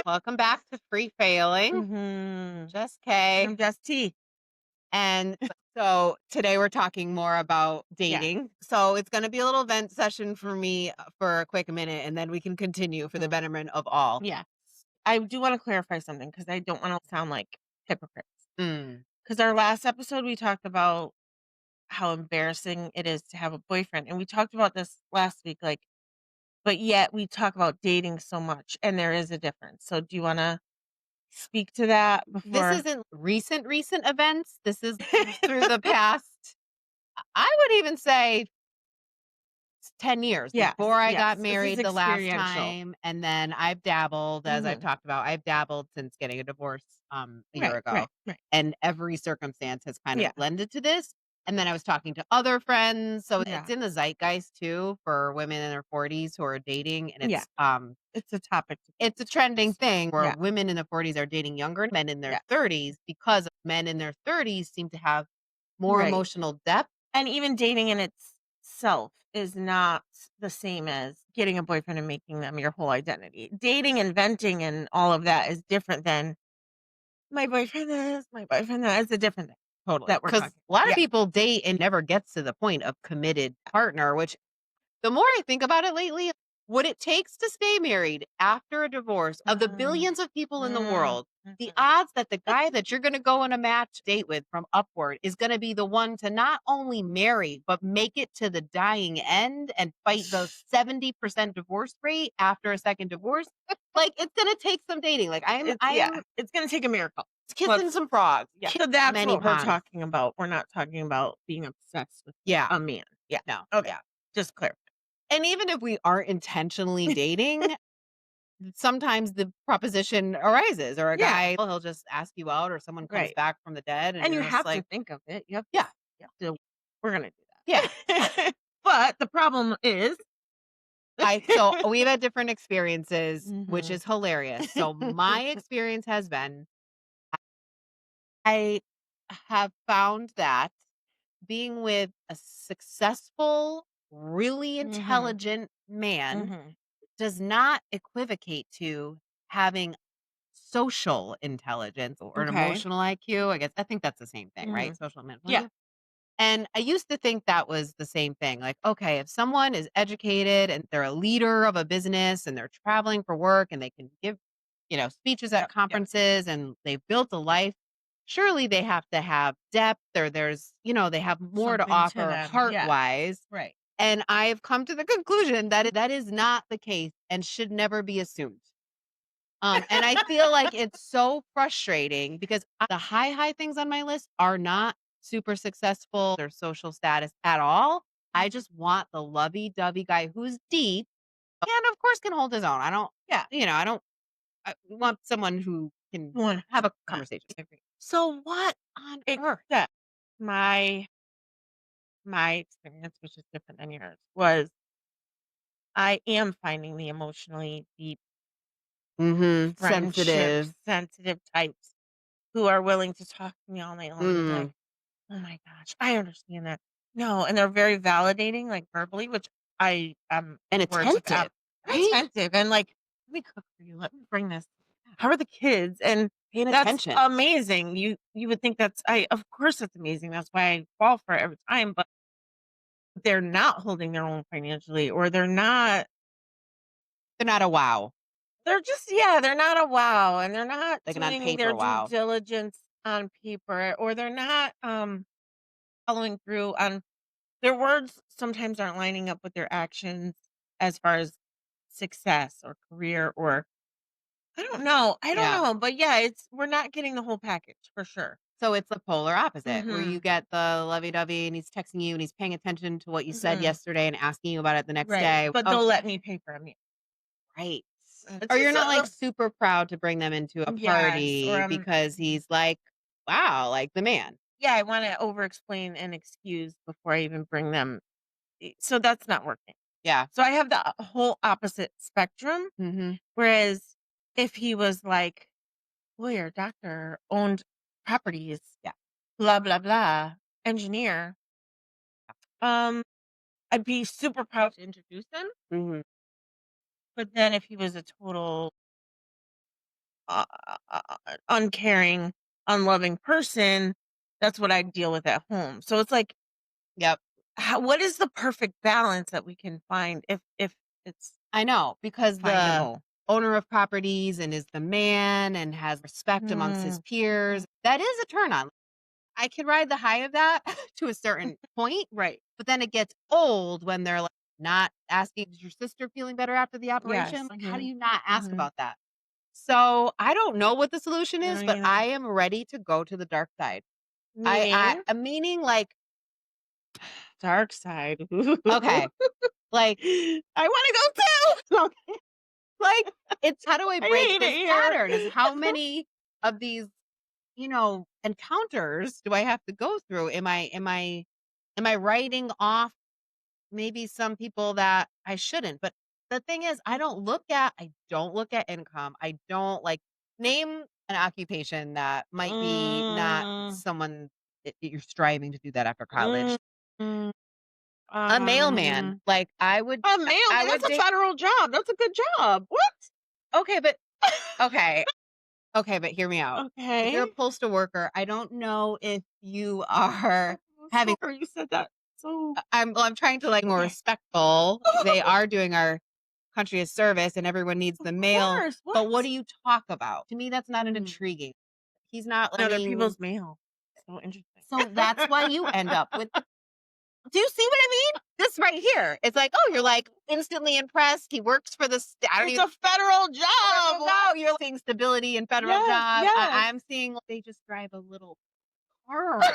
Welcome back to Free Failing. Jess K. I'm Jess T. And so today we're talking more about Yeah. dating. So it's going to be a little vent session for me for a quick minute, and then we can continue for the Mm. betterment of all. Yeah. I do want to clarify something because I don't want to sound like hypocrites. Mm. Because our last episode, we talked about how embarrassing it is to have a boyfriend. And we talked about this last week, but yet we talk about dating so much and there is a difference. So do you want to speak to that This before? isn't recent events. This is through the past. I would even say 10 years Yes. before I got Yes. This is married the last experiential. time, and then I've dabbled, as I've Hmm. talked about, I've dabbled since getting a divorce, a year Right. ago, Right. Right. and every circumstance has kind of Yeah. blended to this, and then I was talking to other friends, so Yeah. it's in the zeitgeist too for women in their 40s who are dating, and Yeah. It's a topic. it's a trending thing where Yeah. women in their 40s are dating younger men in their Yeah. 30s because men in their 30s seem to have more Right. emotional depth. And even dating in itself is not the same as getting a boyfriend and making them your whole identity. Dating and venting and all of that is different than my boyfriend is, my boyfriend that is a different thing Totally, that we're because talking a lot of about. people date and never gets to the point of committed partner, which the more I think about it lately, what it takes to stay married after a divorce, Yeah. of the billions of people in the world, the Mhm. odds that the guy that you're gonna go on a match date with from Upward is gonna be the one to not only marry, but make it to the dying end and fight the 70% divorce rate after a second divorce, like, it's gonna take some dating. Like, I'm It's gonna take a miracle. kissing Let's some frogs, So that's many what we're ponds. talking about. We're not talking about being obsessed with Yeah, a man. Yeah. no, Okay. yeah. Just clarify. And even if we aren't intentionally dating, sometimes the proposition arises, or a Yeah. guy, he'll just ask you out, or someone comes Right. back from the dead, and And you you're just have to like, think of it. yeah, You have to we're gonna do yeah. that. But the problem is So we've had different experiences, which Mhm. is hilarious. So my experience has been, I have found that being with a successful, really Mhm. intelligent man Mhm. does not equivocate to having social intelligence or an Okay. emotional IQ. I think that's the same thing, right? Mhm. Social and mental Yeah. IQ. And I used to think that was the same thing. Like, okay, if someone is educated and they're a leader of a business and they're traveling for work and they can give, speeches at Yep. Yep. conferences and they've built a life, surely they have to have depth, or they have more to Something to offer them. heart Yeah. wise. Right. And I've come to the conclusion that that is not the case and should never be assumed. And I feel like it's so frustrating because the high things on my list are not super successful or social status at all. I just want the lovey-dovey guy who's deep and of course can hold his own. Yeah. I want someone who can have a 100%. conversation. Agree. So what on earth? Except my my experience, which is different than yours, was I am finding the emotionally deep Mhm. friendship, Sensitive. sensitive types who are willing to talk to me all night long and be like, Mm. "Oh my gosh, I understand that." No, and they're very validating, like, verbally, which I And words of attentive, right? attentive and like, "Let me cook for you. Let me bring this. How are the kids?" And Paying that's attention. amazing. You would think that's I of course that's amazing. That's why I fall for it every time, but they're not holding their own financially, or They're not a wow, they're just yeah, they're not a wow, and they're not like an on doing their paper due wow. diligence on paper, or they're not following through on their words sometimes aren't lining up with their actions as far as success or career or I don't know. I don't Yeah. know, but yeah, it's we're not getting the whole package for sure. So it's the polar opposite where you Mhm. get the lovey-dovey and he's texting you and he's paying attention to what you said Mhm. yesterday and asking you about it the next Right. day. But Oh, they'll let me pay for a meal. right. It's Or you're just not like super proud to bring them into a yes, or party because he's like, wow, like the man. yeah, I want to over explain and excuse before I even bring them. So that's not working. Yeah. So I have the whole opposite spectrum. Hmm. Whereas if he was like lawyer, doctor, owned properties, Yeah. blah blah blah, engineer, um, I'd be super proud to introduce him. Hmm. But then if he was a total uncaring, unloving person, that's what I deal with at home. So it's like, Yep. what is the perfect balance that we can find if it's I know, because the findable? owner of properties and is the man and has respect amongst his Mm, peers, that is a turn on. I can ride the high of that to a certain point, right. but then it gets old when they're like not asking, is your sister feeling better after the operation? Yes. Like, how do you not ask Hmm. about that? So I don't know what the solution I is, don't but either. I am ready to go to the dark side. Meaning Meaning like, dark side. okay, like, I want to go too. like it's how do I I break hate it this here. pattern? Is how many of these, encounters do I have to go through? Am I writing off maybe some people that I shouldn't? But the thing is, I don't look at income. I don't like name an occupation that might be not Mm, someone you're striving to do that after college. mm, mm, A mailman, um, like a mailman, I that's would a date. federal job. That's a good job. What? Okay, but okay. Okay, but hear me out. If you're a Okay. postal worker, I don't know if you I'm are so having sorry you said that. So I'm trying to, like, more okay. respectful. They are doing our country a service and everyone needs Of the mail, course. but what What? do you talk about? To me, that's not an Mm. intriguing. He's not Other letting people's mail. So interesting. so that's why you end up with the do you see what I mean? This right here. It's like, oh, you're, like, instantly impressed. He works for the I don't It's even a federal job. know. What? You're seeing stability in federal Yes, job. yes. I'm seeing they just drive a little car around.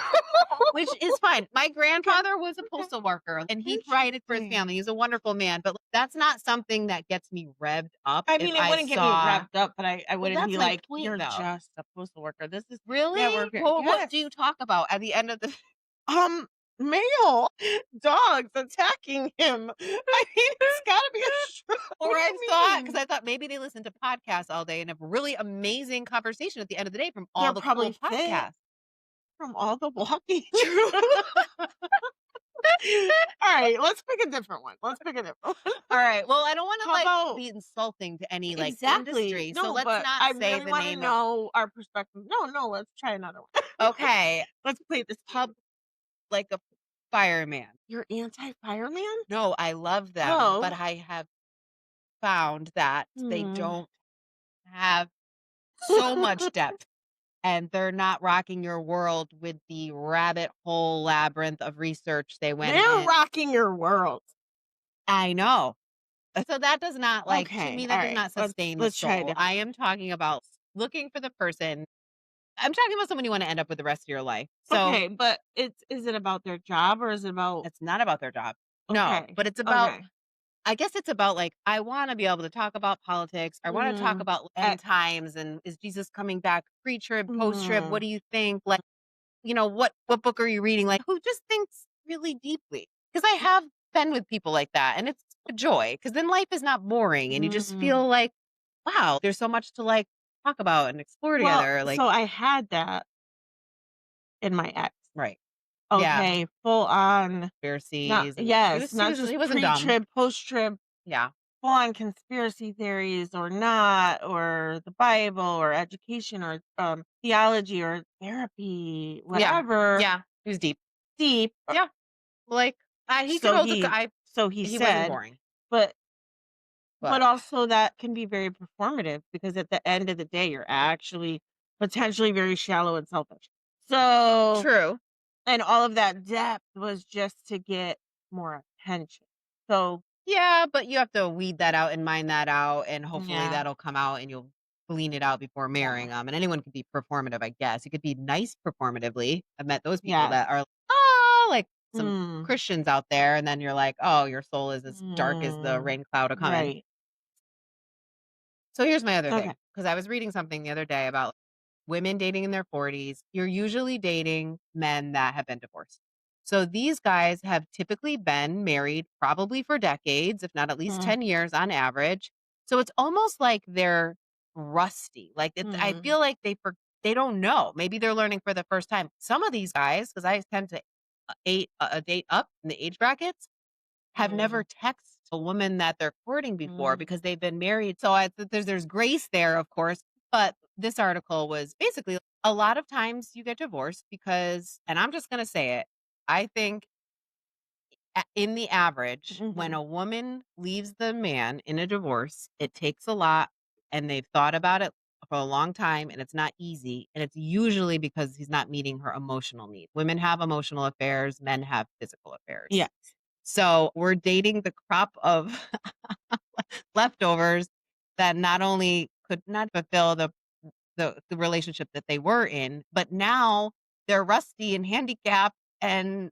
Which is fine. My Okay. grandfather was a Okay. postal worker and he provided for his family. Interesting. He's a wonderful man, but that's not something that gets me revved up I if mean, it I wouldn't get me saw revved up, but I well, wouldn't that's be my like, point "You're though. just a postal worker." This is yeah, Really? we're good. Well, what Yes. do you talk about at the end of the Um, Male dogs attacking him. I mean, it's gotta be a or what do I you thought because mean? I thought maybe they listen to podcasts all day and have really amazing conversation at the end of the day from all They're the probably cool fit podcasts. from all the walking. True. Alright, let's pick a different one. Let's pick a different one. All right. Well, I don't want to How like about be insulting to any like exactly. industry. So No, let's but not I say really the wanna name of know our perspective. No, no, let's try another one. okay, Let's play this pub game. like a fireman. You're anti-fireman? No, I love them, but Oh. I have found that they Hmm. don't have so much depth and they're not rocking your world with the rabbit hole labyrinth of research they went They're in. rocking your world. I know. So that does not like to Okay, me that does alright. not Let's sustain the let's try a soul. I different am talking about looking for the person. I'm talking about someone you want to end up with the rest of your life. one. So Okay, but is it about their job or is it about it's not about their job. No, okay. but it's about Okay. I guess it's about like I want to be able to talk about politics. I want to talk Mm. about Uh, end times and is Jesus coming back pre-trib, post-trib? What mm, do you think? Like, what book are you reading? Like, who just thinks really deeply? Because I have been with people like that, and it's a joy. Because then life is not boring, and you just mm. feel like, wow, there's so much to like talk about and explore Well, together. Like, so I had that in my ex. right? Yeah, Okay, full on not conspiracies, and he yes, was he not was just he wasn't dumb. pre-trib, post-trib, Yeah, full on conspiracy theories or not, or the Bible or education or theology or therapy, yeah, whatever. yeah. He was deep. Deep. Yeah, like he could So hold a. he so he He wasn't said, boring, but but also that can be very performative because at the end of the day, you're actually potentially very shallow and selfish. So, true. and all of that depth was just to get more attention. So, Yeah, but you have to weed that out and mine that out, and hopefully yeah, that'll come out and you'll glean it out before yeah, marrying them. And anyone can be performative, I guess. You could be nice performatively. I've met those people yes. that are, oh, like some Mm, Christians out there, and then you're like, oh, your soul is as dark as the mm, rain cloud a coming. right. So here's my other Okay. thing, because I was reading something the other day about women dating in their 40s. You're usually dating men that have been divorced. So these guys have typically been married probably for decades, if not at least Mm, 10 years on average. So it's almost like they're rusty. Like I mm, feel like they don't know. Maybe they're learning for the first time. Some of these guys, because I tend to date up in the age brackets, have never mm, texted a woman that they're courting before mm, because they've been married. So there's grace there, of course. But this article was basically a lot of times you get divorced because, and I'm just going to say it, I think in the average, when Mhm. a woman leaves the man in a divorce, it takes a lot and they've thought about it for a long time and it's not easy. And it's usually because he's not meeting her emotional needs. Women have emotional affairs, men have physical affairs. Yes. So we're dating the crop of leftovers that not only could not fulfill the relationship that they were in, but now they're rusty and handicapped and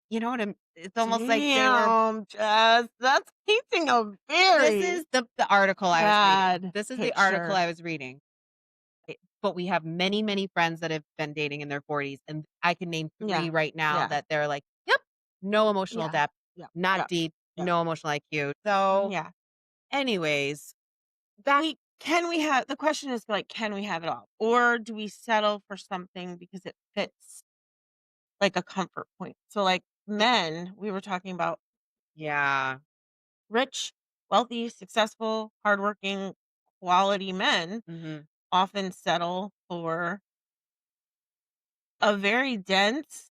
you know what it's almost like they were. Damn, Jess, that's painting a This very is the article I was reading. bad This is the article picture. I was reading. But we have many, many friends that have been dating in their 40s, and I can name Yeah. 3 right now Yeah. that they're like, "Yep, no emotional Yeah. depth, Yeah. not Yeah. deep, Yeah. no emotional IQ." So, Yeah. anyways, Can we have the question is like, can we have it all? Or do we settle for something because it fits like a comfort point? So like men, we were talking about yeah. rich, wealthy, successful, hardworking, quality men Mhm. often settle for a very dense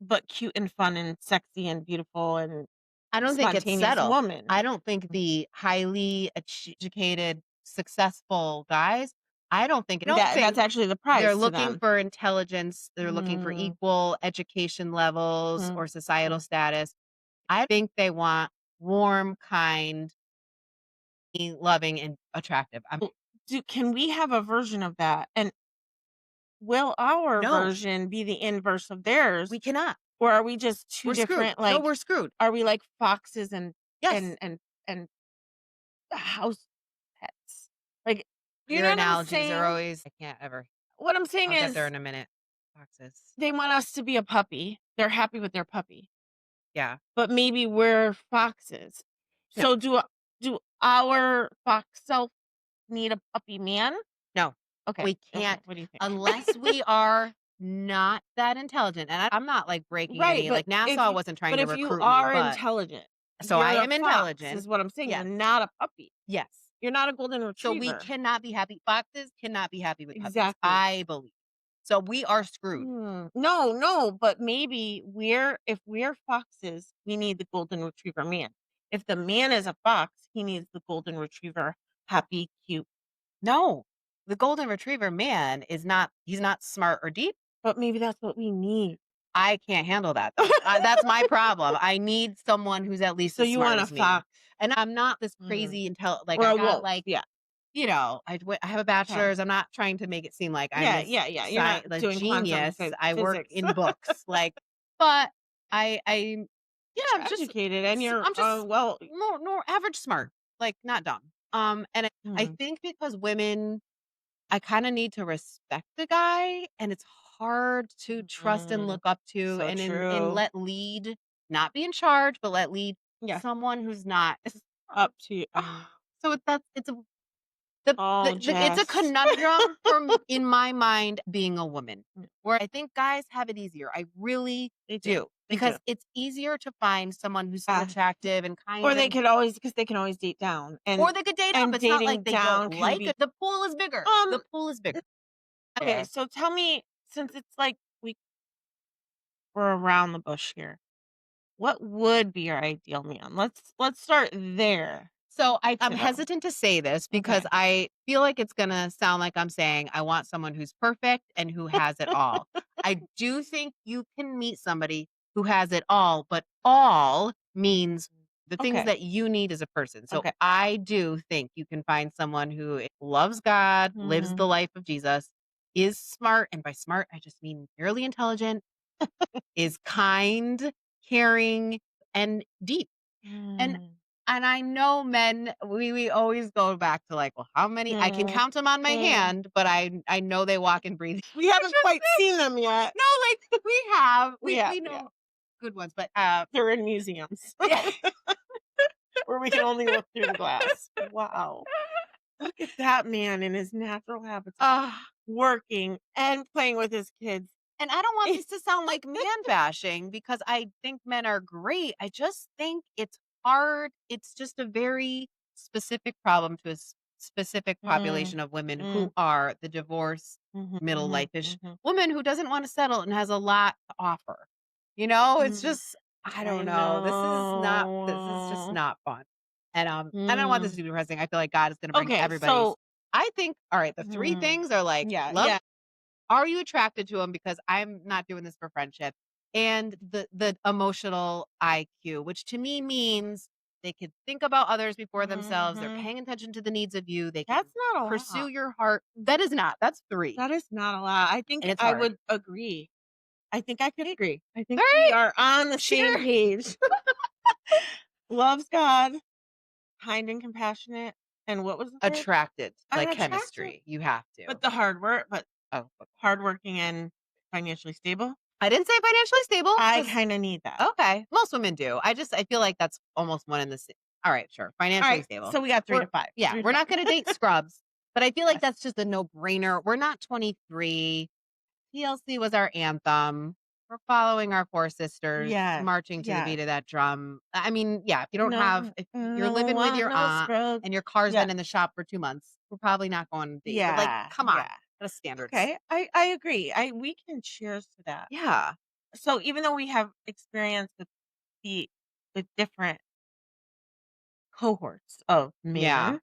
but cute and fun and sexy and beautiful and I don't think it's spontaneous settle. woman. I don't think the highly educated, successful guys, I don't That's think actually the they're prize to looking them. for intelligence, they're looking for Mm, equal education levels mm, or societal mm. status. I think they want warm, kind, loving, and attractive. Well, can we have a version of that? And will our No, version be the inverse of theirs? we cannot. Or are we just 2 We're screwed. different, No, like, we're screwed. are we like foxes and Yes. and and and house pets? Like, do you Your know what I'm analogies are saying? always I can't ever. What I'm saying I'll get there is in a minute. Boxes. they want us to be a puppy. They're happy with their puppy, Yeah. but maybe we're foxes. No. So do our fox self need a puppy man? No. Okay. We Okay. can't What do you think? unless we are not that intelligent, and I'm not, like, breaking Right, any but like, NASA wasn't trying to if you recruit me, are but intelligent, so you're I a am fox intelligent. is what I'm saying. You're Yes. not a puppy. Yes. You're not a golden So we retriever. cannot be happy foxes cannot be happy with puppies, Exactly. I believe. So we are screwed. No, no, but maybe if we're foxes, we need the golden retriever man. If the man is a fox, he needs the golden retriever, happy, cute. No. The golden retriever man is not he's not smart or deep. But maybe that's what we need. I can't handle that though. That's my problem. I need someone who's at least So as you smart want a as me. fox And I'm not this mm, crazy like or I a got wolf? like, Yeah. I have a Okay. bachelor's. I'm not trying to make it seem like I'm Yeah, this yeah, yeah. You're not a doing quantum genius. I work physics. in books like but I yeah, You're educated and you're I'm just well. more average smart, like not dumb. And I Mm, think because women I kinda need to respect the guy, and it's hard to trust and mm, look up to so and true. let lead, not be in charge, but let lead Yeah, someone who's not. up to you. So it's a Oh, it's a Jess. conundrum in my mind being a woman, where I think guys have it easier. I really They do. do, They do. because it's easier to find someone who's still Yeah. attractive and Or kind they and could always because they can always date down, or they could date up. and It's not like dating they don't down can like be it. The pool is bigger. The um, pool is bigger. okay, Yeah. so tell me, since it's like we're around the bush here, what would be your ideal man? Let's start there So I'm to know. hesitant to say this because Okay. I feel like it's gonna sound like I'm saying I want someone who's perfect and who has it all. I do think you can meet somebody who has it all, but all means the things Okay. that you need as a person. So Okay. I do think you can find someone who loves God, lives Mhm. the life of Jesus, is smart, and by smart I just mean fairly intelligent, is kind, caring, and deep. And Mm. I know men, we always go back to like, well, how many I can Mm. count them on my Mm. hand, but I know they walk and breathe. We I haven't should quite say seen them yet. no, like we have. Yeah, We yeah. know good ones, but They're in museums yeah. where we can only look through the glass. Wow. Look at that man in his natural habitat, uh, working and playing with his kids. and I don't want this to sound like man bashing because I think men are great. I just think it's hard. It's just a very specific problem to a specific Mm, population of women mm, who are the divorced, mhm, middle mhm, life-ish mhm, woman who doesn't wanna settle and has a lot to offer. You know, it's mm. just I I don't know. This is just know. not fun. And, I don't want this to Mm. be depressing. I feel like God is gonna bring Okay, everybody's so I think all right, the 3 mm, things are, like, yeah, love yeah. are you attracted to him because I'm not doing this for friendship? And the emotional IQ, which to me means they could think about others before themselves, they're Mhm. paying attention to the needs of you, they can That's not a pursue lot. your heart. That is not. That's 3, That is not a lot. I think and it's I hard. would agree. I think I could agree. I think we Alright, are on the same sure. page. Loves God, kind and compassionate, and what was the third? Attracted, like Attractive, chemistry, you have but to. the hard work, but Oh, hardworking and financially stable. I didn't say financially stable I 'cause kind of need that. okay, most women do. I feel like that's almost one in the same. Alright, sure, All financially right, stable. so we got three We're to five. yeah, Three to we're not five. gonna date scrubs, but I feel like Yes. that's just a no-brainer. We're not 23. TLC was our anthem. We're following our 4 sisters, Yes. marching to the Yes. beat of that drum. I mean, yeah, No, if you're no living with want your no aunt scrubs. and your car's Yeah. been in the shop for 2 months, we're probably not going on a date, but, like, Yeah. come on, Yeah. what standards. Okay. I agree. I we can cheers to that. Yeah. So even though we have experience with the different cohorts of Yeah. men,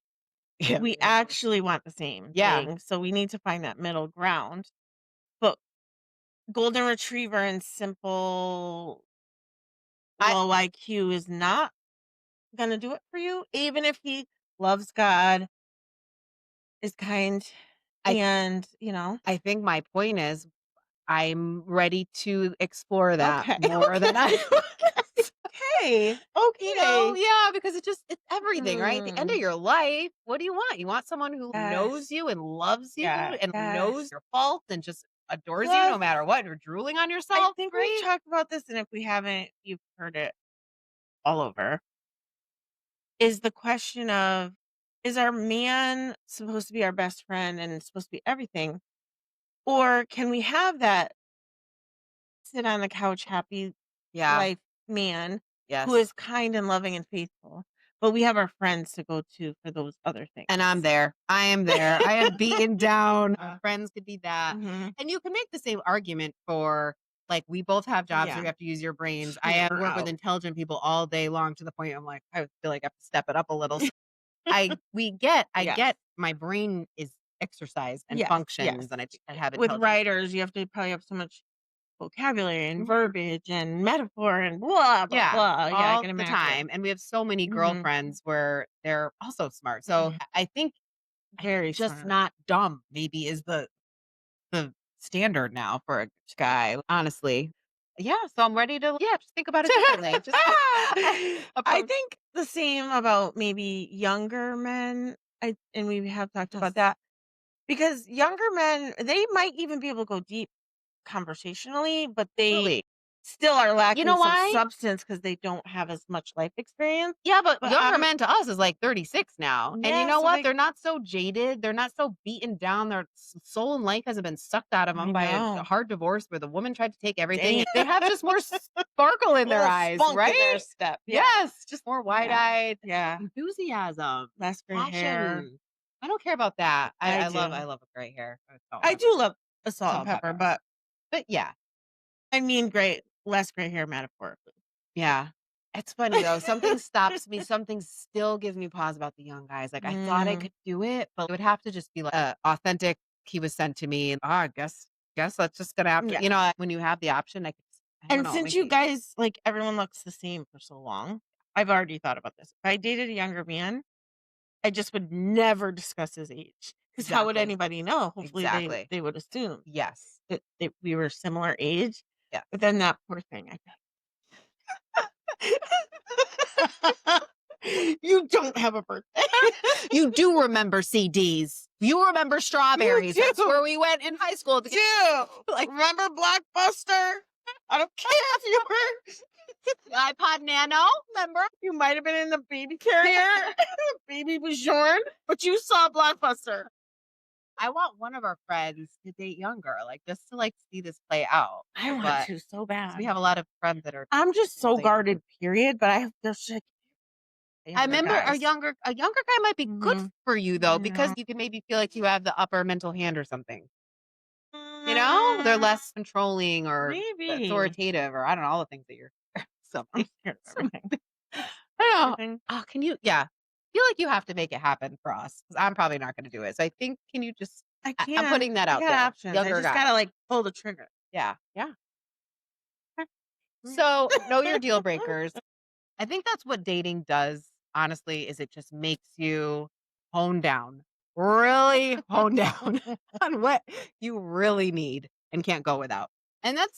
Yeah. we actually want the same Yeah. thing. So we need to find that middle ground. But golden retriever and simple I low IQ is not gonna do it for you, even if he loves God, is kind, I and I think my point is I'm ready to explore that okay, more than I was. okay, okay. Yeah, because it's everything, right? At the end of Hmm. your life, what do you want? You want someone who knows Yes, you and loves you yes, and knows yes. your faults and just adores you no Plus, matter what, or drooling on I yourself. think we've Great. talked about this, and if we haven't, you've heard it all over. Is the question of, is our man supposed to be our best friend and supposed to be everything? Or can we have that sit on the couch, happy Yeah. life man who Yes. is kind and loving and faithful? But we have our friends to go to for those other things. And I'm there. I am there. I am beaten down. Our friends could be that. Hmm. And you can make the same argument for like we both have jobs where Yeah. you have to use your brains. I Figure work with out. intelligent people all day long to the point I'm like, I feel like I have to step it up a little. I get Yes. my brain is exercised and Yes. functions Yes. and I have With intelligence. writers, you have to probably have so much vocabulary and verbiage and metaphor and blah blah Yeah, blah. Yeah, I all can the imagine. time, and we have so many Hmm. girlfriends where they're also smart. So, Hmm. I think Very just smart. not dumb maybe is the standard now for a guy, honestly. Yeah, so I'm ready to just think about it differently. Just I approach. think the same about maybe younger men. And we have talked about Yes, that because younger men, they might even be able to go deep conversationally, but they absolutely. still are You lacking know some why? substance because they don't have as much life experience. Yeah, but But younger men to us is like 36 now. And you yeah, know so what? they They're not so jaded. They're not so beaten down. Their soul and life hasn't been sucked out of I them by a know. hard divorce where the woman tried to take everything. Dang. And they have just more sparkle A in their little eyes, spunk in their right? step. Yeah. Yes, just more wide Yeah. eyed Yeah. enthusiasm, Less gray hair. passion. I don't care about that. I I do. love a gray hair. It's salt and I do pepper. love a salt and Salt and pepper, pepper. but But yeah, I mean less gray hair metaphorically. yeah. It's funny though. Something stops me. Something still gives me pause about the young guys. Like I thought I Mm, could do it, but it would have to just be like authentic. He was sent to me, and I guess that's just gonna have to. yeah. When you have the option, I don't And know. It since makes you me guys, like, everyone looks the same for so long, I've already thought about this. If I dated a younger man, I just would never discuss his age. Because how would exactly, anybody know? Hopefully exactly. they would assume Yes, that we were similar age. yeah. But then that poor thing, I you don't have a birthday. You do remember CDs. You remember You strawberries. That's do. where we went in high school to get like Remember Blockbuster? I don't care if you were iPod Nano. Remember? you might have been in the baby carrier. Baby was shorn, but you saw Blockbuster. I want one of our friends to date younger, like just to like see this play out. I want But to so 'cause we bad. have a lot of friends that are I'm just so later. guarded, period. But I have just like I younger remember guys. a younger guy might be good Mhm. for you though, because No. you can maybe feel like you have the upper mental hand or something. You know? They're Mm, less controlling or maybe. authoritative or I don't know, all the things that you're I'm something. scared of everything. Something. I don't know. Everything. Oh, can you feel like you have to make it happen for us because 'cause I'm probably not gonna do it. So I think can you just I I'm can. putting that I out got there. options. I Younger just guy. gotta, like, pull the trigger. Yeah. Yeah. Okay. Mm. So, know your deal breakers. I think that's what dating does, honestly, is it just makes you hone down, really hone down on what you really need and can't go without. And that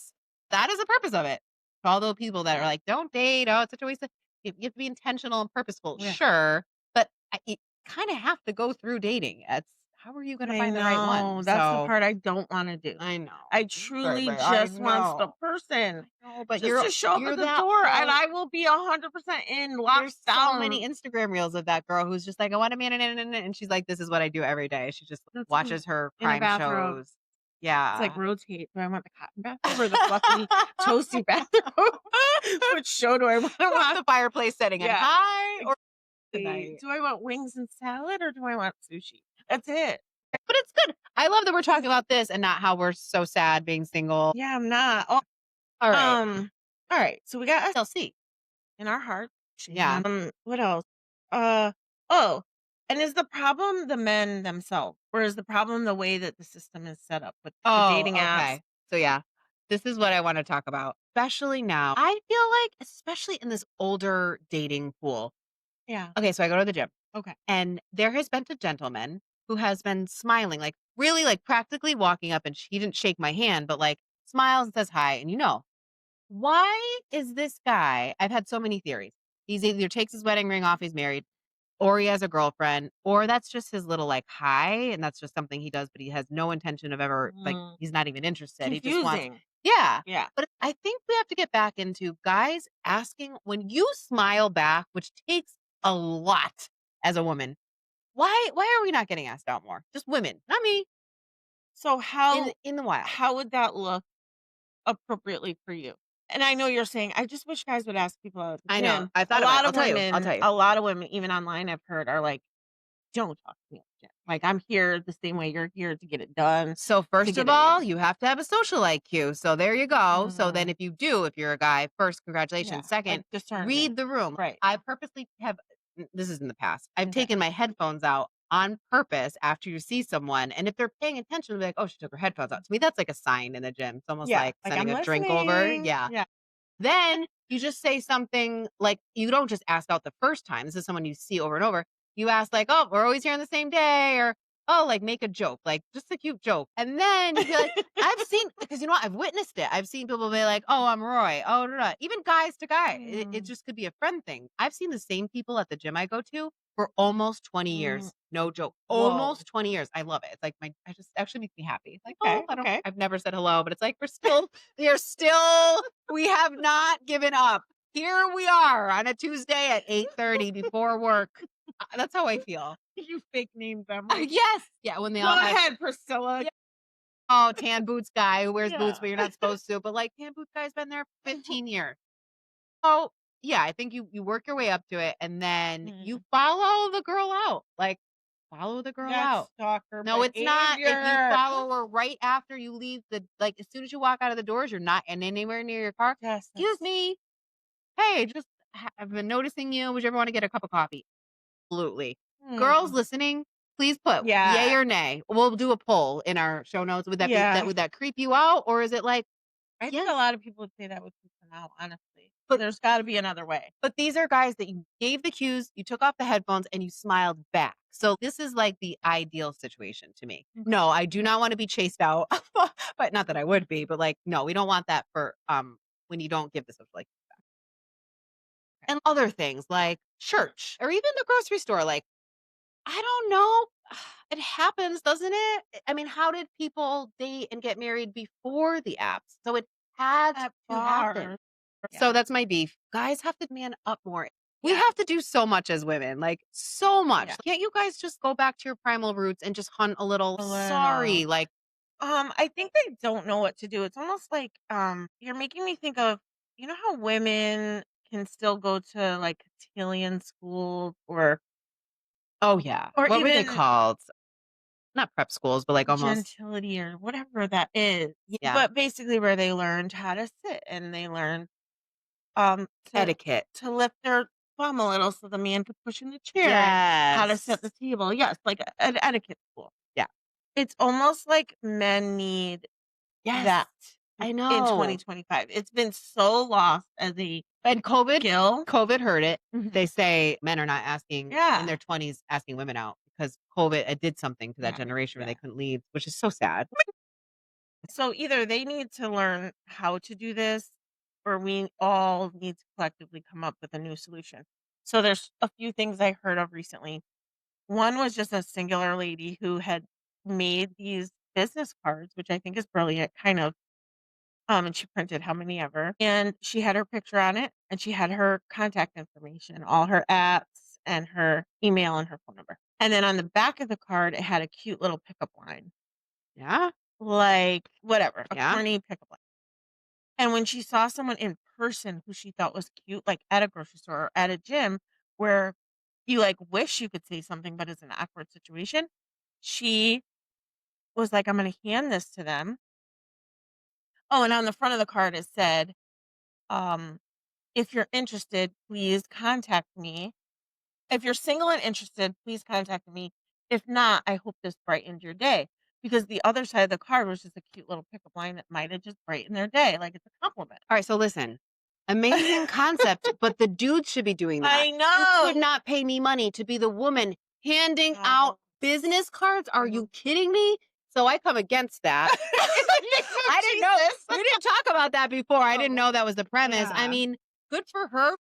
is the purpose of it. For all those people that are Yeah. like, don't date. Oh, it's such a waste of you have to be intentional and purposeful. Yeah. Sure. But you kind of have to go through dating. It's how are you going to I find the right one? know, that's the So part I don't wanna do. I know. I Sorry, truly but I just wants the know. person I know, but just to show up you're at the that door, and whole I will be 100% in, locked there's so many down. Instagram reels of that girl who's just like, "I want a man," and she's like, "This is what I do every day." She just That's me watches her in a crime bathrobe. shows. It's like Yeah. rotate. Do I want the cotton bathrobe or the fluffy, toasty bathrobe? Which show do I wanna watch? The fireplace setting at Yeah. high or Exactly. tonight. Do I want wings and salad or do I want sushi? That's it. But it's good. I love that we're talking about this and not how we're so sad being single. Yeah, I'm not. Oh, All right. um, all right. So we got us SLC. in our heart. Yeah. And what else? Uh oh. And is the problem the men themselves? Or is the problem the way that the system is set up with the Oh, dating apps? okay. So yeah, this is what I want to talk about, especially now. I feel like, especially in this older dating pool. Yeah. Okay, so I go to the gym. Okay. And there has been a gentleman who has been smiling, like, really, like, practically walking up and he didn't shake my hand, but, like, smiles and says hi, and why is this guy I've had so many theories. He's either takes his wedding ring off, he's married, or he has a girlfriend, or that's just his little, like, hi, and that's just something he does, but he has no intention of ever like, Mm, he's not even interested, he just wants confusing. Yeah, Yeah. but I think we have to get back into guys asking when you smile back, which takes a lot as a woman, why are we not getting asked out more? Just women, not me, So in the wild. how would that look appropriately for you? And I know you're saying, "I just wish guys would ask people out at the I know, gym." I've thought about it. I'll tell you. A lot of women, even online, I've heard are like, "Don't talk to me at the gym. Like, I'm here the same way you're here to get it done, So to first get of it all, in." you have to have a social IQ. So there you go. So then Mhm. if you're a guy, first, Yeah, congratulations. Second, like discernment. read the room. Right. I purposely have this is in the past. I've Okay. taken my headphones out on purpose after you see someone. And if they're paying attention, they'll be like, oh, she took her headphones out. To me, that's like a sign in the gym. It's almost Yeah, like like, sending "I'm a drink over. listening." Yeah. Yeah. Then you just say something like you don't just ask out the first time. This is someone you see over and over. You ask like, "Oh, we're always here on the same day," or "Oh, like make a joke, like just a cute joke." And then you be like, I've seen because you know what? I've witnessed it. I've seen people be like, "Oh, I'm Roy." Oh, no, no. Even guys to guy. It Mm, just could be a friend thing. I've seen the same people at the gym I go to for almost 20 mm. years. No joke. Whoa. Almost 20 years. I love it. It's like I just actually makes me happy. Like, oh, Okay, okay. I've never said hello, but it's like we have not given up. Here we are on a Tuesday at 8:30 before work. That's how I feel. You fake named them, like, Yes. Yeah, when they "Go all have ahead, Priscilla." yeah. Oh, tan boots guy who wears boots, Yeah. but you're not supposed to. But like tan boots guy's been there for 15 years. Oh, yeah, I think you work your way up to it and then you Mm. follow the girl out. Like follow the girl That's out. stalker No, it's not. If you behavior. follow her right after you leave as soon as you walk out of the doors, you're not and anywhere near your car. Yes, Excuse that's me. Hey, I've been noticing you. Would you ever want to get a cup of coffee? Absolutely. Girls mm. listening, please put yay Yeah, or nay. We'll do a poll in our show notes. yeah. Would that creep you out? Or is it like, I think a yes, lot of people would say that would freak them out, honestly. but There's gotta be another way. these are guys that you gave the cues, you took off the headphones, and you smiled back. So this is like the ideal situation to me. Okay. No, I do not want to be chased out. But not that I would be, but like, no, we don't want that for when you don't give the social like Okay. and other things like church or even the grocery store. Like I don't know. It happens, doesn't it? I mean, how did people date and get married before the apps? So it had At to happen. bars. So Yeah, that's my beef. Guys have to man up more. We yeah, have to do so much as women, like so much. yeah. Can't you guys just go back to your primal roots and just hunt a little? A Sorry, little. like I think they don't know what to do. It's almost like, you're making me think of, you know how women can still go to, like, Italian school or Oh, yeah. or What were they even called? Not prep schools, but, like, almost gentility or whatever that is. yeah, But basically where they learned how to sit and they learned, to etiquette. lift their bum a little so the man could push in the chair and how to sit at Yes. the table. Yes, like an etiquette school. Yeah. It's almost like men need Yes. that I in know. 2025. It's been so lost as a And skill. COVID hurt it. Mhm. They say men are not asking in Yeah. their 20s asking women out because COVID, it did something to that Yeah, generation where yeah. they couldn't leave, which is so sad. So either they need to learn how to do this or we all need to collectively come up with a new solution. So there's a few things I heard of recently. One was just a singular lady who had made these business cards, which I think is brilliant, kind of. And she printed how many ever. And she had her picture on it and she had her contact information, all her apps and her email and her phone number. And then on the back of the card, it had a cute little pickup line, Yeah. like whatever, a Yeah. corny pickup line. And when she saw someone in person who she thought was cute, like at a grocery store or at a gym where you like wish you could say something, but it's an awkward situation, she was like, I'm going to hand this to them. Oh, and on the front of the card, it said, um, if you're interested, please contact me. If you're single and interested, please contact me. If not, I hope this brightened your day. Because the other side of the card was just a cute little pickup line that might have just brightened their day. Like it's a compliment. All right, so listen. Amazing concept, but the dude should be doing that. I You could know. not pay me money to be the woman handing No. out business cards. Are Mhm. you kidding me? So I come against that. I didn't know. Jesus. We didn't talk about that before. I didn't Oh, know that was the premise. I yeah. mean, good for her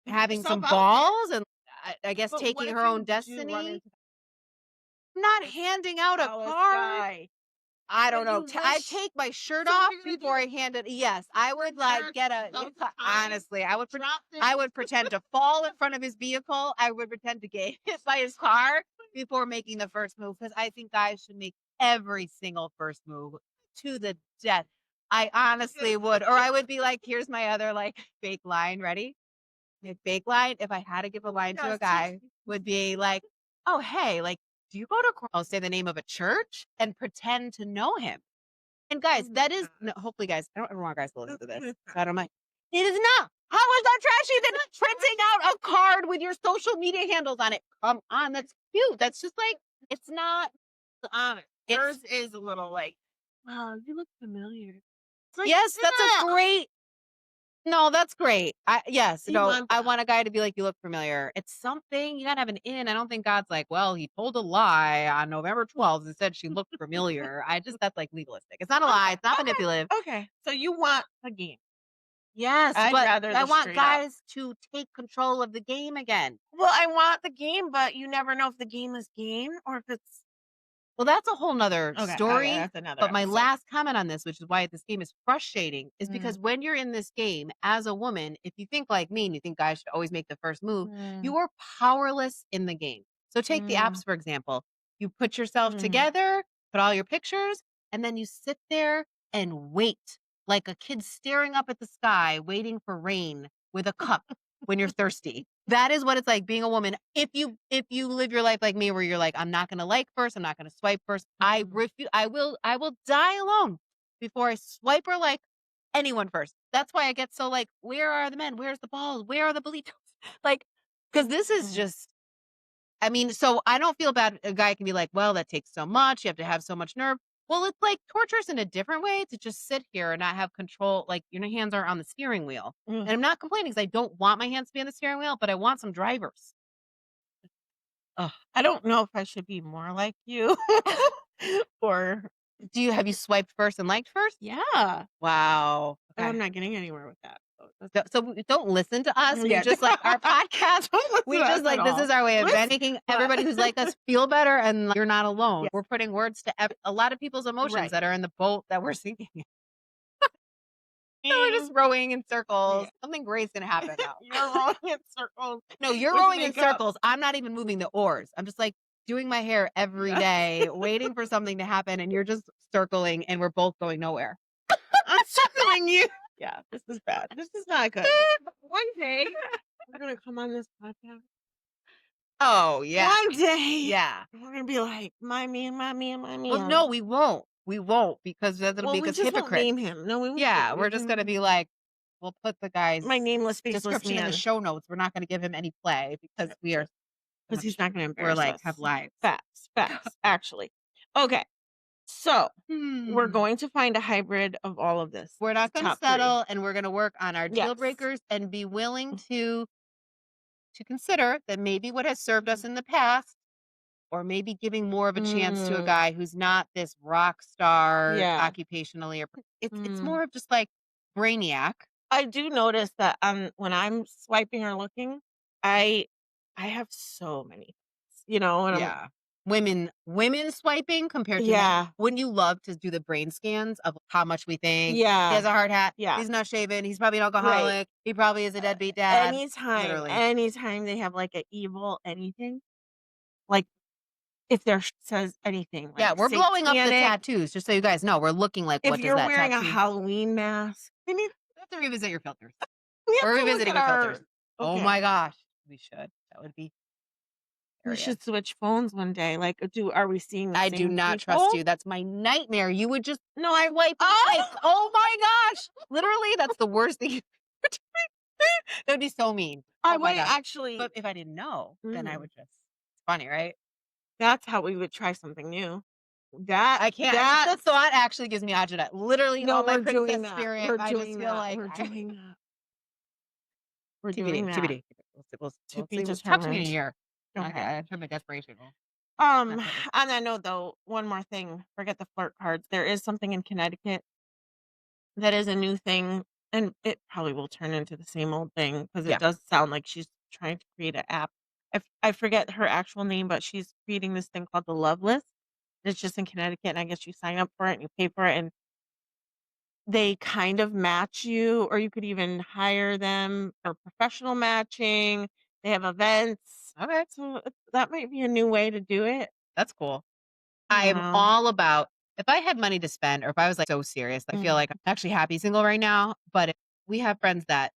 Put having yourself some out there. balls and I guess But what taking if her own you do run destiny. into I'm not this handing out a jealous card. guy I don't that know. you I wish take my shirt so what off are you gonna before do? I hand it. Yes, I would like get a. Yourself time, Honestly, drop I things. would pretend to fall in front of his vehicle. I would pretend to get hit by his car before making the first move because I think guys should make every single first move to the death. I honestly would, or I would be like, "Here's my other like fake line. Ready? My fake line. If I had to give a line to a Yes, guy, would be like, "Oh, hey, like, do you go to?" I'll say the name of a church and pretend to know him. And oh guys, my that is god. no, hopefully, guys, I don't ever want guys to listen That's to this. really So I don't mind. It is not. How is that trashy than printing out a card with your social media handles on it? Come on, that's cute. That's just like it's not. honest. It's Yours is a little like, wow, you look familiar. It's like, yes, that's a yeah, great. No, that's great. Yes, you no, want I that. want a guy to be like, you look familiar. It's something you gotta have an in. I don't think God's like, well, he told a lie on November 12th and said she looked familiar. I just that's like legalistic. It's not a lie. Okay, It's not manipulative. okay. So you want a game. Yes, I'd but rather I the want straight up. guys to take control of the game again. Well, I want the game, but you never know if the game is game or if it's Well, that's a whole nother okay, story. that's another But my episode. last comment on this, which is why this game is frustrating, is Mm, because when you're in this game as a woman, if you think like me and you think guys should always make the first move, mm, you are powerless in the game. So take the mm, apps, for example. You put yourself mm. together, put all your pictures, and then you sit there and wait like a kid staring up at the sky, waiting for rain with a cup when you're thirsty. That is what it's like being a woman. If you live your life like me where you're like, I'm not gonna like first, I'm not gonna swipe first. I Mm. refuse I will die alone before I swipe or like anyone first. That's why I get so like, where are the men? Where's the balls? Where are the burritos? Like, because this is Mhm. just I mean, so I don't feel bad. A guy can be like, well, that takes so much. You have to have so much nerve. Well, it's like torturous in a different way to just sit here and not have control. Like your hands aren't on the steering wheel. Ugh. And I'm not complaining because I don't want my hands to be on the steering wheel, but I want some drivers. Ugh. I don't know if I should be more like you or Have you swiped first and liked first? yeah, Wow. but I'm Okay. not getting anywhere with that. So Don't listen to us. We yeah, just like our podcast. don't listen We to us just at like this all. is our way of Listen, making but everybody who's like us feel better and like, you're not alone. yeah, We're putting words to a lot of people's emotions right. that are in the boat that we're sinking in. So we're just Mm, rowing in circles. yeah. Something great's gonna happen now. You're rolling in circles No, you're with rowing in makeup. circles. I'm not even moving the oars. I'm just like doing my hair every Yeah. day, waiting for something to happen, and you're just circling, and we're both going nowhere. I'm circling you. Yeah, this is bad. This is not good. One day, we're gonna come on this podcast. Oh, yeah. One day, Yeah. we're gonna be like, "My man, my man, my Well, no, man." we won't. We won't because that's gonna Well, make we us just won't hypocrites. name him. No, we won't. Yeah, we're just gonna be like, we'll put the guy's My nameless, faceless description in the man, show notes. We're not gonna give him any play because we are so because he's much not gonna we're embarrass like, have us. lives. Facts, facts, actually. Okay, so we're Hmm. going to find a hybrid of all of this. We're not gonna Top 3. settle, and we're gonna work on our deal Yes. breakers and be willing to consider that maybe what has served us in the past, or maybe giving more of a chance to a Mm, guy who's not this rock star yeah. occupationally or it's Mm. more of just like brainiac. I do notice that, when I'm swiping or looking, I I have so many, and I'm Yeah. Women swiping compared to men. yeah, Wouldn't you love to do the brain scans of how much we think? He yeah, has a hard hat. yeah, He's not shaven. He's probably an right. alcoholic. He probably is a deadbeat dad. Anytime Literally. anytime they have, like, a evil anything, like, if there says anything, like, Yeah, we're blowing up the satanic, tattoos, just so you guys know. We're looking like, if what does you're that wearing a tattoo? Halloween mask, You have to revisit your filters. we have We're to look revisiting at your filters. our Oh okay. my gosh. We should. That would be We hilarious. should switch phones one day, like, are we seeing the I do same not trust people? you. That's my nightmare. You would just No, I swipe and oh! swipe. Oh my gosh. Literally, that's the worst thing. That would be so mean. I Oh my might gosh. actually But if I didn't know, then I mm. would just it's funny, right? That's how we would try something new. That I can't. Just the that's thought actually gives me agita. Literally, no, all my we're doing princess that. spirit. We're I just doing feel that. like We're doing that. We're doing TBD, that. TBD. We'll, To we'll be see. We'll talk to me in a determined. year. Okay, Okay. I tried my desperation goal. Um, Not perfect. on that note though, one more thing. Forget the flirt cards. There is something in Connecticut that is a new thing, and it probably will turn into the same old thing because it Yeah. does sound like she's trying to create an app. I forget her actual name, but she's creating this thing called the Love List. It's just in Connecticut, and I guess you sign up for it and you pay for it, and they kind of match you, or you could even hire them for professional matching. They have events. Okay. So that might be a new way to do it. That's cool. I I don't am know. all about if I had money to spend or if I was like so serious, I feel Mm. like I'm actually happy single right now. But if we have friends that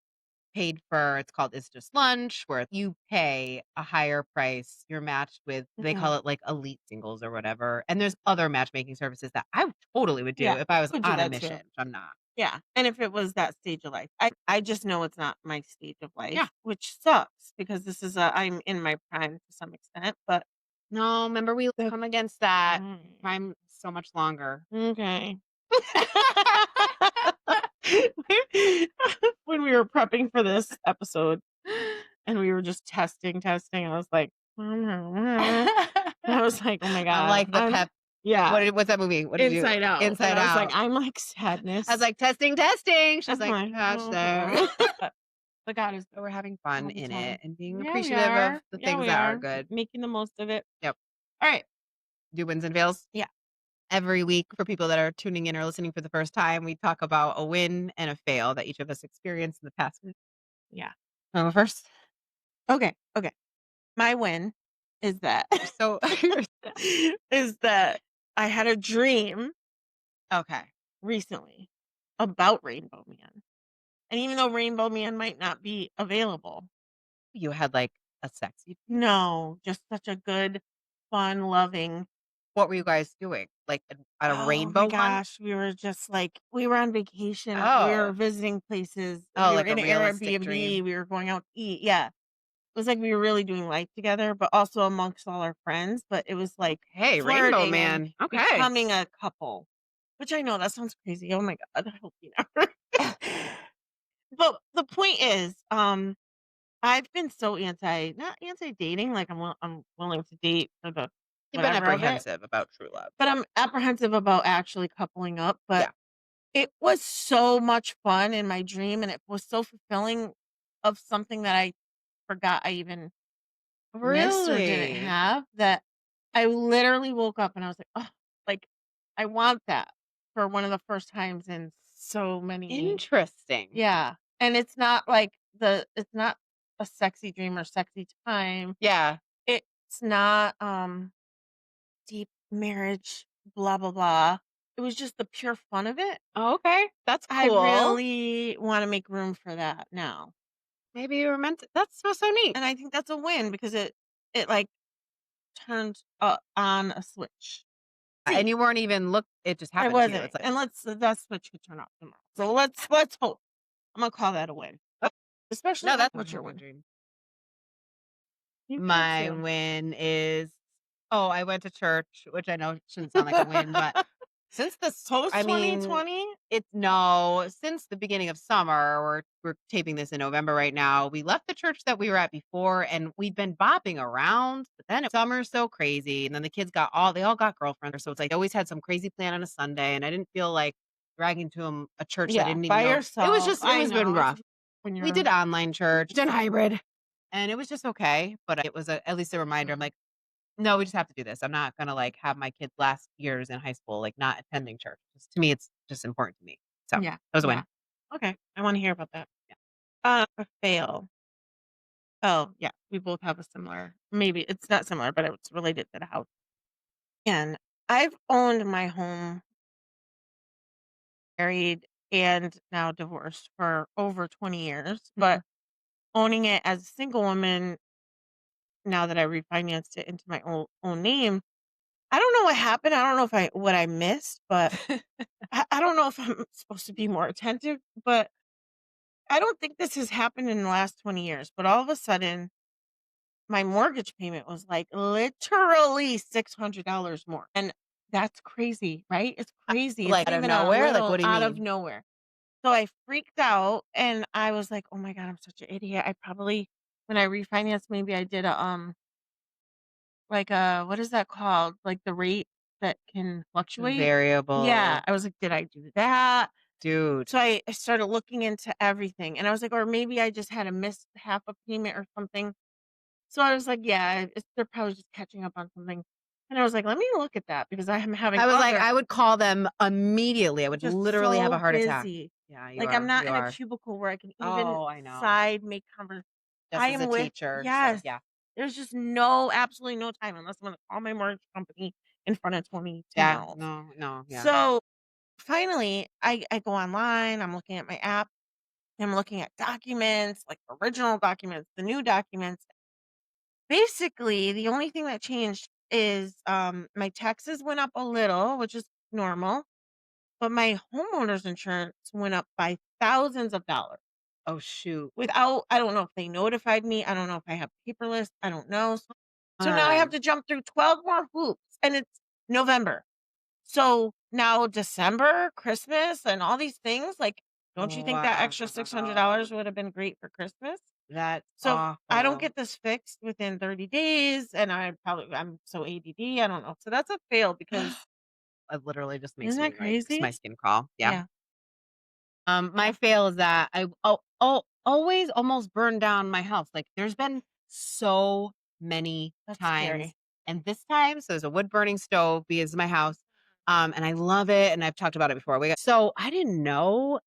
paid for it's called It's Just Lunch, where you pay a higher price, you're matched with they Mhm. call it like elite singles or whatever. And there's other matchmaking services that I totally would do Yeah, if I I was would do on a that too. mission, which I'm not. Yeah, and if it was that stage of life. I just know it's not my stage of Yeah. life, which sucks because this is I'm in my prime to some extent, but No, remember we the come against that mm, time so much longer. okay. When we were prepping for this episode and we were just testing, I was like, I was like, "Oh my I'm god." like the pep. Yeah, What's that movie? What did you Inside Out, and Inside I was like, Out? "I'm like I was sadness." like, "Testing, testing." She's I'm like, like, "Testing." but God is So we're having all fun the in time. it and being Yeah, we appreciative of are. the Yeah, things we that are are. good. Making the most of it. Yep. All right. Do wins and fails. Yeah. Every week for people that are tuning in or listening for the first time, we talk about a win and a fail that each of us experienced in the past week. Yeah. Wanna go first? Okay. Okay. My win is that So is that I had a dream okay. recently about Rainbow Man. And even though Rainbow Man might not be available, You had like a sexy no, just such a good, fun, loving. what were you guys doing? Like at a Oh my rainbow hunt? gosh, we were just like we were on vacation, we were Oh. visiting places, Oh, we were like a in an realistic Airbnb, dream. we were going out to eat. Yeah. It was like we were really doing life together, but also amongst all our friends, but it was like Hey, Rainbow flirting and Man. Okay. becoming a couple, which I know that sounds crazy. Oh my god, I hope you never. But the point is, I've been so not anti-dating, like I'm willing to date for the You've been whatever of it, apprehensive about true love. but I'm apprehensive about actually coupling up, but Yeah. it was so much fun in my dream, and it was so fulfilling of something that I forgot I even missed or didn't Really? have, that I literally woke up and I was like, "Oh, like, I want that," for one of the first times in so many. Interesting. Yeah, and it's not like it's not a sexy dream or sexy time. Yeah. It's not, deep marriage, blah, blah, blah. it was just the pure fun of it. Oh, okay. That's I cool. really wanna make room for that now, Maybe you were meant to that's so neat. and I think that's a win because it, like, turned, on a switch. And See, you weren't even it just I happened to you. wasn't, It's like, and that switch could turn off tomorrow. So let's hope. I'm gonna call that a win, oh, especially no, that's what's your having a win? dream. You can My too. win is I went to church, which I know shouldn't sound like a win, but since this Post I mean, 2020? it's no, since the beginning of summer, we're taping this in November right now. We left the church that we were at before and we've been bopping around, but then summer's so crazy. And then the kids they all got girlfriends. So it's like they always had some crazy plan on a Sunday. And I didn't feel like dragging to a church that I Yeah, didn't even by know. yourself. It I was been know, it's rough. when We did you're online church, did hybrid, and it was just okay. But it was at least a reminder. I'm mm, like, no, we just have to do this. I'm not gonna, like, have my kids' last years in high school, like, not attending church. Just to me, it's just important to me. So, that yeah, was a yeah. win. Okay, I wanna hear about that. Yeah. A fail. Oh, yeah, we both have a similar maybe it's not similar, but it's related to the house. And I've owned my home, married and now divorced for over 20 years, Mhm. but owning it as a single woman, now that I refinanced it into my own name, I don't know what happened. I don't know if I what I missed, but I don't know if I'm supposed to be more attentive, but I don't think this has happened in the last 20 years. But all of a sudden, my mortgage payment was like literally $600 more. And that's crazy, right? It's crazy. It's Like, not out of even a nowhere? Like, little what do you out of mean? nowhere. So I freaked out and I was like, "Oh my god, I'm such an idiot. I probably when I refinanced, maybe I did a like a what is that called? Like the rate that can fluctuate?" Yeah, Variable. I was like, "Did I do that?" Dude. So I started looking into everything and I was like, or maybe I just had a missed half a payment or something. So I was like, yeah, they're probably just catching up on something. And I was like, let me look at that because I am having I was like, other I would call them immediately. I would just literally have a so heart attack. busy. Yeah, Like I'm not you in a are. cubicle where I can even Oh, I know. make conversation. Just I as a am with teacher, so yes. yeah. There's just absolutely no time unless I'm gonna call my mortgage company in front of 20 Yeah, 10-year-olds. no, no, yeah. So finally I go online, I'm looking at my app, I'm looking at documents, like original documents, the new documents. Basically, the only thing that changed is my taxes went up a little, which is normal, but my homeowner's insurance went up by thousands of dollars. Oh, shoot. Without I don't know if they notified me, I don't know if I have paperless, I don't know. So now I have On. to jump through 12 more hoops and it's November. So now December, Christmas, and all these things, like, don't you think that extra Wow. $600 would have been great for Christmas? That's So if I don't awful. get this fixed within 30 days and I'm so ADD, I don't know. So that's a fail because It literally just isn't makes that me, like, my crazy? skin crawl. Yeah. Yeah, My fail is that I always almost burned down my house. Like, there's been so many that's times, scary. and this time, so there's a wood burning stove because it's my house, and I love it, and I've talked about it before. So I didn't know,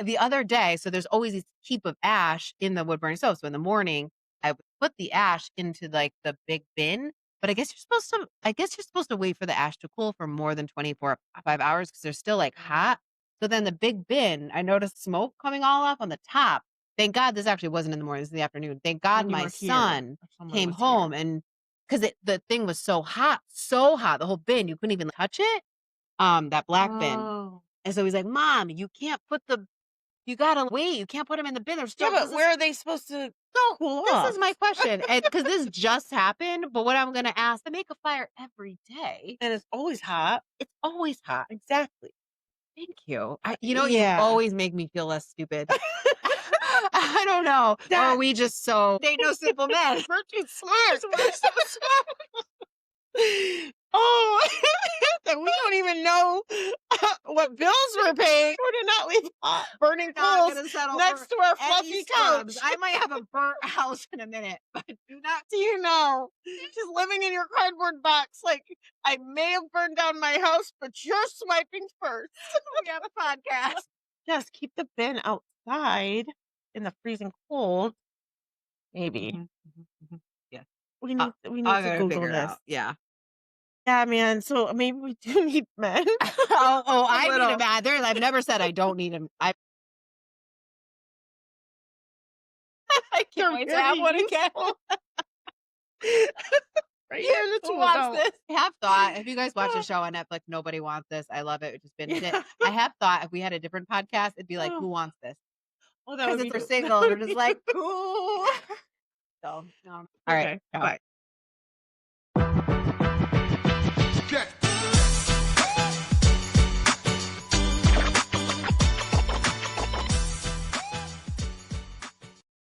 the other day, so there's always this heap of ash in the wood burning stove. So in the morning, I would put the ash into, like, the big bin, but I guess you're supposed to wait for the ash to cool for more than 24 5 hours because they're still, like, hot. So then the big bin, I noticed smoke coming all up on the top. Thank God this actually wasn't in the morning, this is in the afternoon. Thank God When you my were here son or someone came was here. home, and because the thing was so hot, the whole bin, you couldn't even touch it, that black bin. Oh. And so he's like, "Mom, you gotta wait, you can't put them in the bin, they're Yeah, still but where are they supposed to so cool this is off? my question, and because this just happened, but what I'm gonna ask, I make a fire every day. And it's always hot. It's always hot. Exactly. Thank you. You Yeah. always make me feel less stupid. I don't know, or are That we just so they no simple men. we're too smart. We're so smart. Oh, that we don't even know what bills we're paying or to not leave hot burning Not coals gonna settle for next to our any fluffy scrubs. couch. I might have a burnt house in a minute, but do not Do you know? Just living in your cardboard box, like, I may have burned down my house, but you're swiping first. we have a podcast. Yes, keep the bin outside in the freezing cold. Maybe. Mhm, mhm, mhm. Yeah. We Uh, need we need I to gotta Google figure it this. out. Yeah. Yeah, man, so maybe we do need men. A I need a little. man. I've never said I don't need him. I can't They're wait to have very one again. useful. Right Yeah, here, the who 2 wants adults. this? I have thought, if you guys watch a show on Netflix, Nobody Wants This. I love it. We just binged it. I have thought if we had a different podcast, it'd be like, Oh, Who Wants This? oh, that Because would it's be we're dope. That single and we're would just be like, cool. So, no. All right. okay, Ciao. bye.